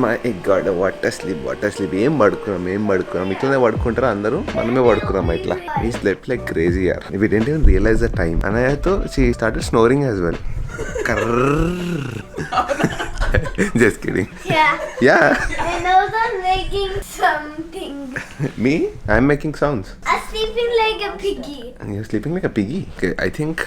My God what sleep ఏం పడుకున్నాం ఇట్లనే పడుకుంటారా అందరూ మనమే పడుకున్నాం ఇట్లా ఈ స్లెప్ లైక్ క్రేజీ యార్ we didn't even realise the time అనయ్యతో she started snoring as well Just kidding. Yeah. And also making something. Me? I'm making sounds. I'm sleeping like a piggy. You're sleeping like a piggy. Okay, I think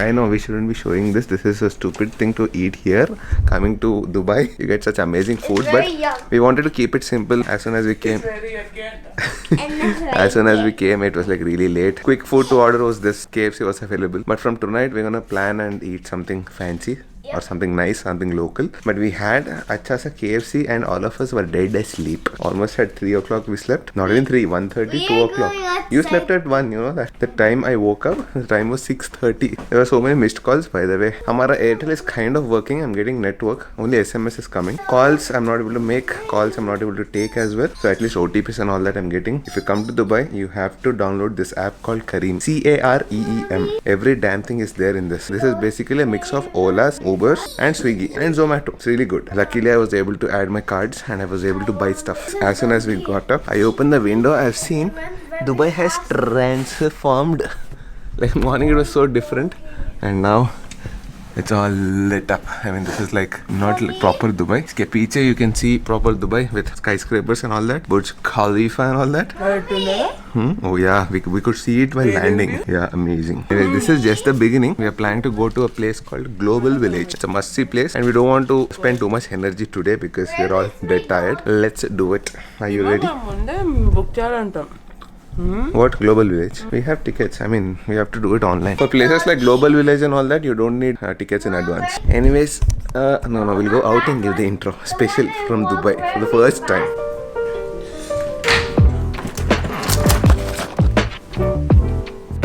I know we shouldn't be showing this. This is a stupid thing to eat here. Coming to Dubai, you get such amazing food, It's but very young. we wanted to keep it simple. As soon as we came, as soon as we came, it was like really late. Quick food to order was this. KFC was available. But from tonight, we're gonna plan and eat something fancy. Or something nice, something local. But we had Acha sa KFC and all of us were dead asleep. Almost at 3 o'clock we slept. Not even 3, 1:30, 2 o'clock. You slept at 1, you know that. The time I woke up, the time was 6:30. There were so many missed calls, by the way. Hamara Airtel is kind of working. I'm getting network. Only SMS is coming. Calls I'm not able to make. Calls I'm not able to take as well. So at least OTPs and all that I'm getting. If you come to Dubai, you have to download this app called Careem. Careem. Every damn thing is there in this. This is basically a mix of Ola's, Ubers and Swiggy and Zomato. It's really good. Luckily I was able to add my cards and I was able to buy stuff. As soon as we got up, I opened the window. I've seen Dubai has transformed. Like morning it was so different and now it's all lit up. I mean, this is like not like proper Dubai. Iske peeche you can see proper Dubai with skyscrapers and all that. Burj Khalifa and all that. Oh yeah, we could see it while landing. Yeah, amazing. Anyway, this is just the beginning. We are planning to go to a place called Global Village. It's a must-see place and we don't want to spend too much energy today because we're all dead tired. Let's do it. Are you ready? What Global Village? We have tickets. I mean, we have to do it online. For places like Global Village and all that, you don't need tickets in advance. Anyways, no, we'll go out and give the intro. Special from Dubai for the first time.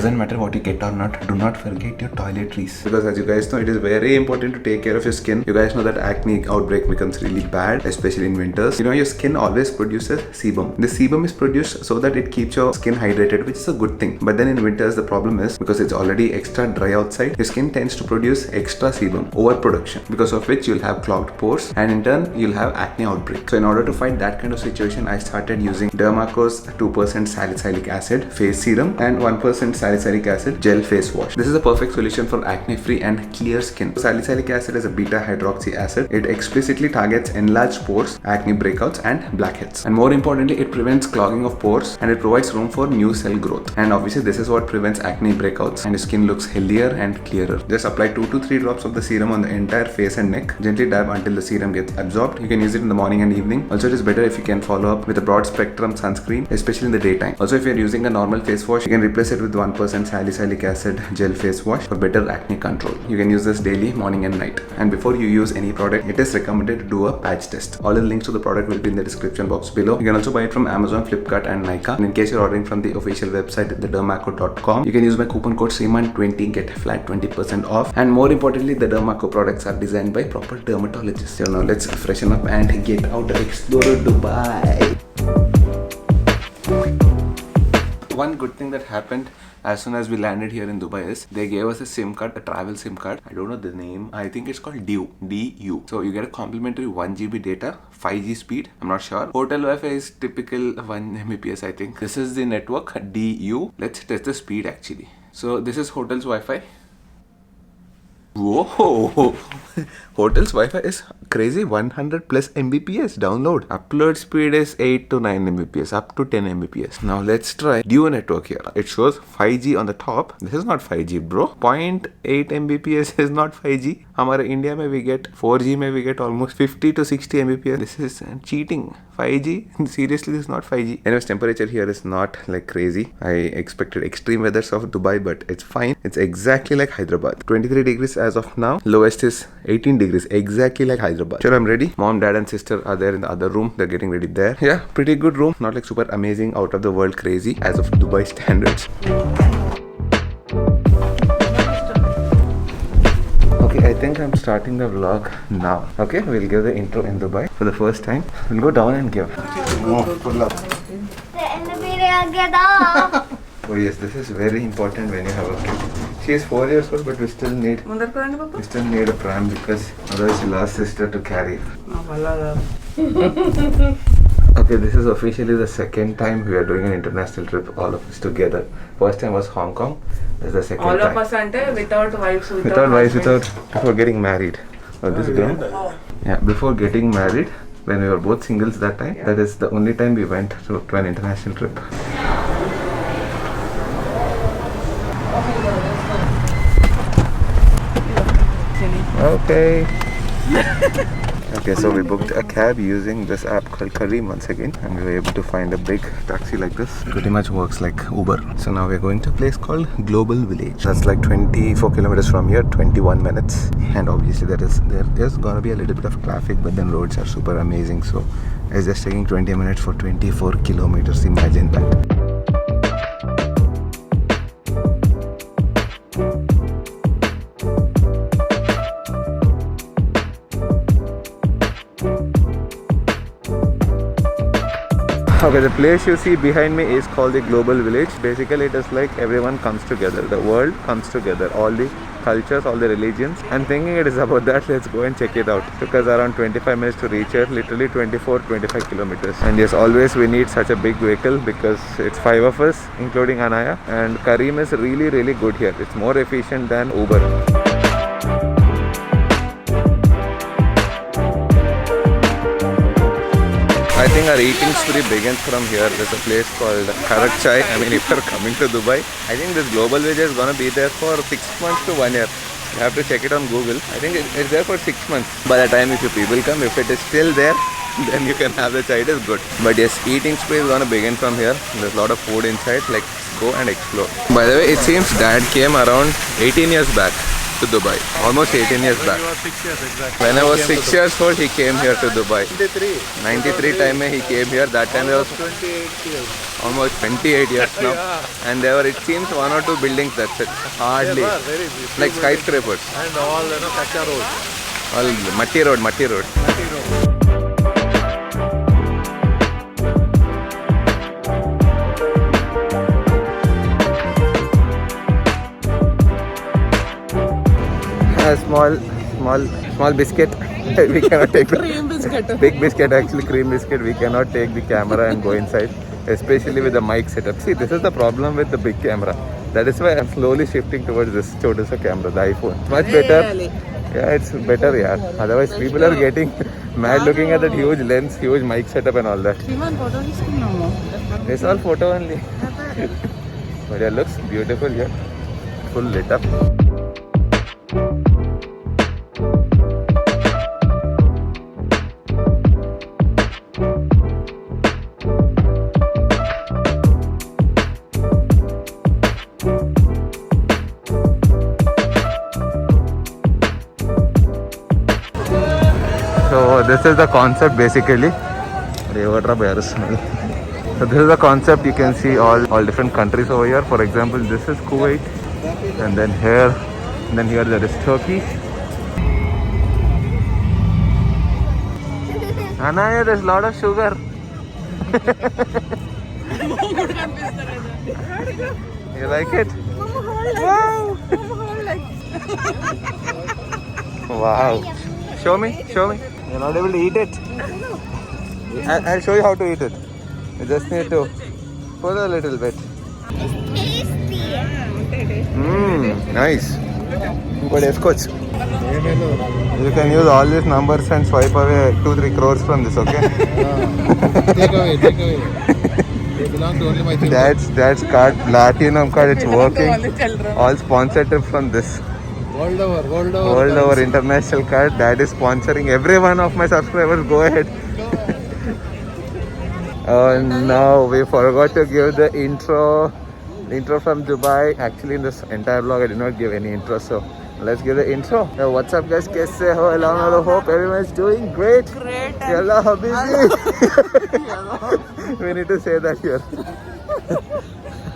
Doesn't matter what you get or not, do not forget your toiletries. Because as you guys know, it is very important to take care of your skin. You guys know that acne outbreak becomes really bad, especially in winters. You know, your skin always produces sebum. The sebum is produced so that it keeps your skin hydrated, which is a good thing. But then in winters, the problem is because it's already extra dry outside, your skin tends to produce extra sebum, overproduction, because of which you'll have clogged pores and in turn, you'll have acne outbreak. So in order to fight that kind of situation, I started using Dermaco's 2% salicylic acid face serum and 1% salicylic acid gel face wash. This is a perfect solution for acne free and clear skin. Salicylic acid is a beta hydroxy acid. It explicitly targets enlarged pores, acne breakouts and blackheads. And more importantly, it prevents clogging of pores and it provides room for new cell growth. And obviously this is what prevents acne breakouts and your skin looks healthier and clearer. Just apply 2 to 3 drops of the serum on the entire face and neck. Gently dab until the serum gets absorbed. You can use it in the morning and evening. Also, it is better if you can follow up with a broad spectrum sunscreen, especially in the daytime. Also, if you are using a normal face wash, you can replace it with 1% salicylic acid gel face wash for better acne control. You can use this daily, morning and night. And before you use any product, it is recommended to do a patch test. All the links to the product will be in the description box below. You can also buy it from Amazon, Flipkart and Nykaa. And in case you're ordering from the official website, thedermaco.com, you can use my coupon code SEEMAN20, get flat 20% off. And more importantly, the Dermaco products are designed by proper dermatologists. So now let's freshen up and get out and explore Dubai. One good thing that happened as soon as we landed here in Dubai is they gave us a SIM card, a travel SIM card. I don't know the name. I think it's called DU. D-U. So you get a complimentary 1 GB data, 5G speed. I'm not sure. Hotel Wi-Fi is typical 1 Mbps, I think. This is the network, DU. Let's test the speed actually. So this is hotel's Wi-Fi. Whoa! Hotel's Wi-Fi is crazy, 100 plus Mbps download. Upload speed is 8 to 9 Mbps, up to 10 Mbps. Now let's try Duo network here. It shows 5G on the top. This is not 5G, bro. 0.8 Mbps is not 5G. Hamare India mein we get 4G mein we get almost 50 to 60 Mbps. This is cheating. 5G? Seriously, this is not 5G. Anyways, temperature here is not like crazy. I expected extreme weathers of Dubai, but it's fine. It's exactly like Hyderabad. 23 degrees as of now. Lowest is 18 degrees, exactly like Hyderabad. Sure, I'm ready. Mom, dad and sister are there in the other room. They're getting ready there. Yeah, pretty good room. Not like super amazing, out of the world crazy as of Dubai standards. Okay, I think I'm starting the vlog now. Okay, we'll give the intro in Dubai for the first time. We'll go down and give. Oh, pull up. The elevator, get off. Oh yes, this is very important when you have a kid. She is 4 years old, but we still need a pram because otherwise she'll ask sister to carry. Okay, this is officially the second time we are doing an international trip, all of us together. First time was Hong Kong. This is the second all time. of us ante without wives, Before getting married. Oh, this is good. Yeah, before getting married, when we were both singles that time, that is the only time we went to an international trip. Okay. Okay, so we booked a cab using this app called Careem once again, and we were able to find a big taxi like this. Pretty much works like Uber. So now we're going to a place called Global Village. That's like 24 kilometers from here, 21 minutes. And obviously there's gonna be a little bit of traffic, but then roads are super amazing. So it's just taking 20 minutes for 24 kilometers. Imagine that. Okay, the place you see behind me is called the Global Village. Basically, it is like everyone comes together. The world comes together. All the cultures, all the religions. I'm thinking it is about that. Let's go and check it out. It took us around 25 minutes to reach here. Literally 25 kilometers. And yes, always we need such a big vehicle because it's 5 of us, including Anaya. And Careem is really good here. It's more efficient than Uber. I think our eating spree begins from here. There's a place called Karak Chai. I mean, if you're coming to Dubai, I think this Global Village is going to be there for 6 months to 1 year. You have to check it on Google. I think it's there for 6 months. By the time if you people come, if it is still there, then you can have the chai. It is good. But yes, eating spree is going to begin from here. There's a lot of food inside. Like, go and explore. By the way, it seems Dad came around 18 years back to Dubai. Almost 18 years back. When I was 6 years old, he came here to Dubai. 93 time he came here. That time there was 28 years. almost 28 years now. And there were, it seems, 1 or 2 buildings, that's it. Hardly. Very beautiful. Like skyscrapers. And all, Kacha road. All Matti road. Matti road. A small biscuit. We cannot take the cream biscuit. Big biscuit, actually cream biscuit. We cannot take the camera and go inside, especially with the mic setup. See, this is the problem with the big camera. That is why I'm slowly shifting towards this Chotusa camera, the iPhone. Much better. Really? Yeah, it's better, yeah. Otherwise, people are getting mad looking at that huge lens, huge mic setup and all that. It's all photo only. But yeah, looks beautiful here. Full lit up. So this is the concept basically. So this is the concept. You can see all different countries over here. For example, this is Kuwait, and then here there is Turkey. Anaya, there's a lot of sugar. You like it? Wow! Wow! Show me. You're not able to eat it. I'll show you how to eat it. You just need to put a little bit. Nice. Good escorts. You can use all these numbers and swipe away 2-3 crores from this, okay? Take away. They belong to only my children. That's card, platinum card, it's working. All sponsored from this. World over. World over international card. That is sponsoring every one of my subscribers. Go ahead. Oh no, we forgot to give the intro from Dubai. Actually, in this entire vlog I did not give any intro, so let's give the intro. What's up guys, kaise ho? I hope everyone is doing great. Yalla habibi. We need to say that here.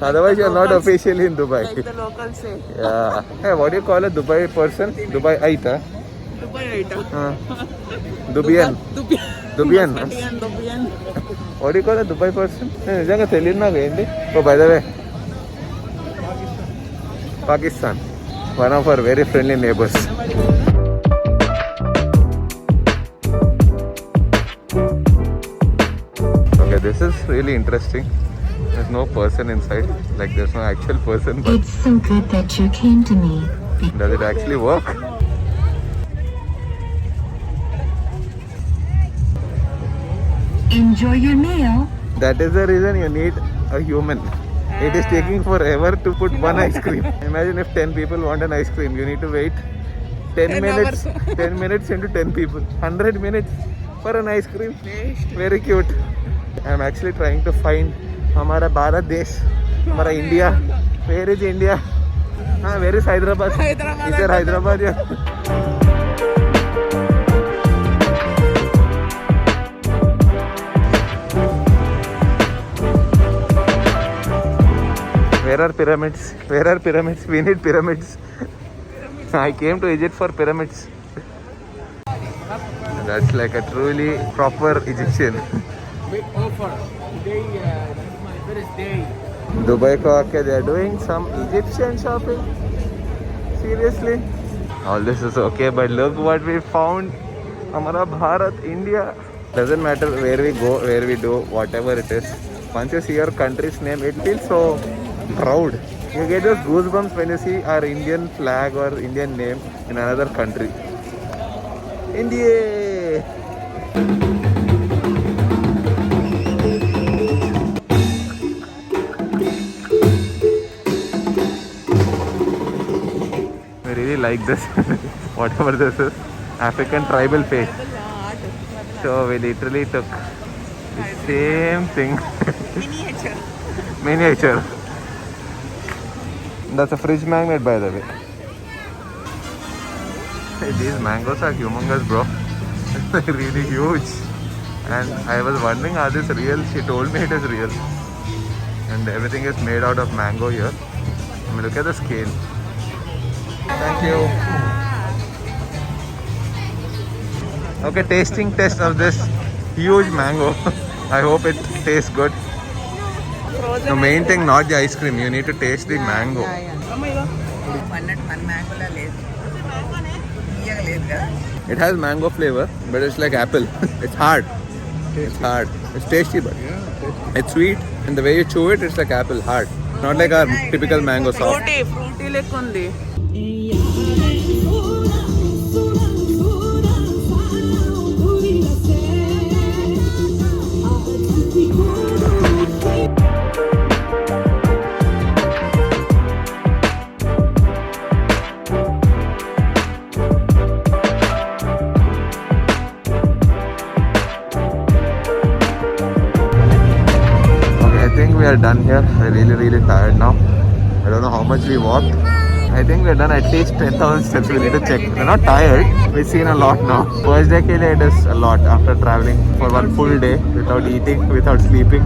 Otherwise you're not officially in Dubai. Like the locals say. Yeah. Hey, what do you call a Dubai person? Dubai Aita? Dubai Aita. Dubian. Dubian. Dubian. What do you call a Dubai person? Oh, by the way, Pakistan, one of our very friendly neighbors. Okay, this is really interesting. There's no person inside, like there's no actual person, but It's so good that you came to me. does it actually work? Enjoy your meal. That is the reason you need a human. It is taking forever to put one ice cream. Imagine if 10 people want an ice cream, you need to wait 10 minutes. 10 minutes into 10 people. 100 minutes for an ice cream. Very cute. I'm actually trying to find हमारा भारत देश, हमारा India. Where is India? Where is Hyderabad? Hyderabad. Is there Hyderabad? Yeah. Where are pyramids? Where are pyramids? We need pyramids. I came to Egypt for pyramids. That's like a truly proper Egyptian. Big offer. Today, this is my first day. Dubai ko aake they are doing some Egyptian shopping. Seriously? All this is okay, but look what we found. Hamara Bharat, India. Doesn't matter where we go, where we do, whatever it is. Once you see your country's name, it feels so proud. You get those goosebumps when you see our Indian flag or Indian name in another country. India! I really like this, whatever this is, African tribal faith. So we literally took the same thing. Miniature. That's a fridge magnet, by the way. Hey, these mangoes are humongous, bro. They're really huge. And I was wondering, are these real? She told me it is real. And everything is made out of mango here. I mean, look at the scale. Thank you. Okay, tasting test of this huge mango. I hope it tastes good. The main thing, not the ice cream. You need to taste the mango. It has mango flavor, but it's like apple. It's hard. It's hard. It's tasty, but it's sweet. And the way you chew it, it's like apple, hard. Not like our typical mango soft. Fruity lekkundi. We are done here. We're really tired now. I don't know how much we walked. I think we're done at least 10,000 steps. We need to check. We're not tired. We've seen a lot now. First day ke liye it is a lot after traveling for one full day without eating, without sleeping.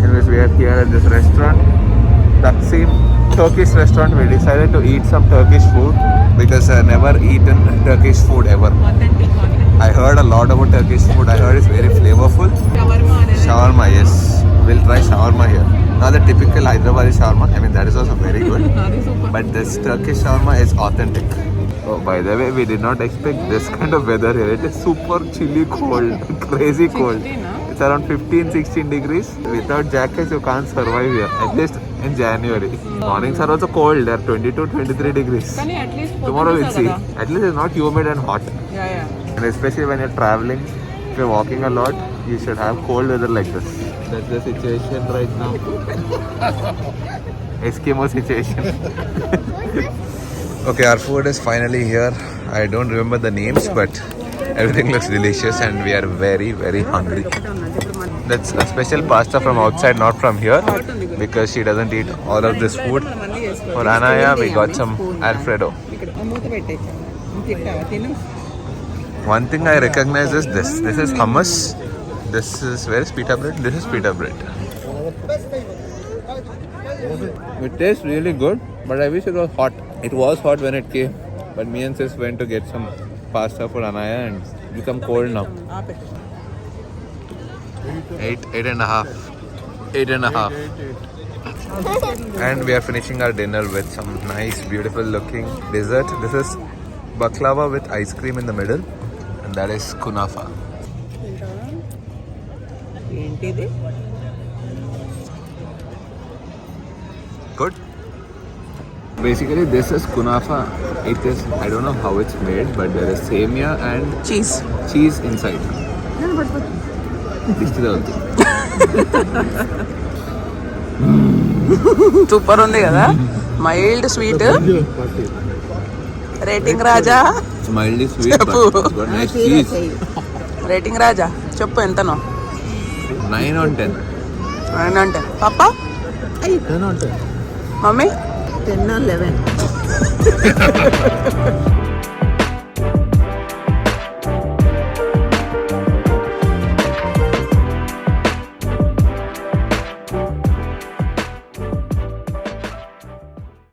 Anyways, we are here at this restaurant, Taksim Turkish restaurant. We decided to eat some Turkish food because I never eaten Turkish food ever. I heard a lot about Turkish food. I heard it's very flavorful. Shawarma, yes. We'll try shawarma here. Not the typical Hyderabadi shawarma. I mean, that is also very good. But this Turkish shawarma is authentic. Oh, by the way, we did not expect this kind of weather here. It is super chilly cold, crazy cold. It's around 15-16 degrees. Without jackets, you can't survive here. At least in January. Mornings are also cold. They're 22-23 degrees. Tomorrow we'll see. At least it's not humid and hot. Yeah. And especially when you're traveling, if you're walking a lot, you should have cold weather like this. That's the situation right now. Eskimo situation. Okay, our food is finally here. I don't remember the names, but everything looks delicious and we are very hungry. That's a special pasta from outside, not from here, because she doesn't eat all of this food. For Anaya, we got some Alfredo. One thing I recognize is this. This is hummus. This is, where is pita bread? This is pita bread. It tastes really good, but I wish it was hot. It was hot when it came, but me and sis went to get some pasta for Anaya and it's become cold now. 8.5. And we are finishing our dinner with some nice, beautiful looking dessert. This is baklava with ice cream in the middle, and that is kunafa. ఏంటిది? Good. Basically, this is kunafa. It is, I don't know how it's made, but there is semia and cheese. cheese inside. This is super ఉంది కదా, mild sweet. Rating Raja, mildly sweet, చెప్పు. but it's got nice cheese. Rating Raja చెప్పు ఎంతనో? 9 on 10. అంటే పాప, 10 on 10. Mummy 10 or 11.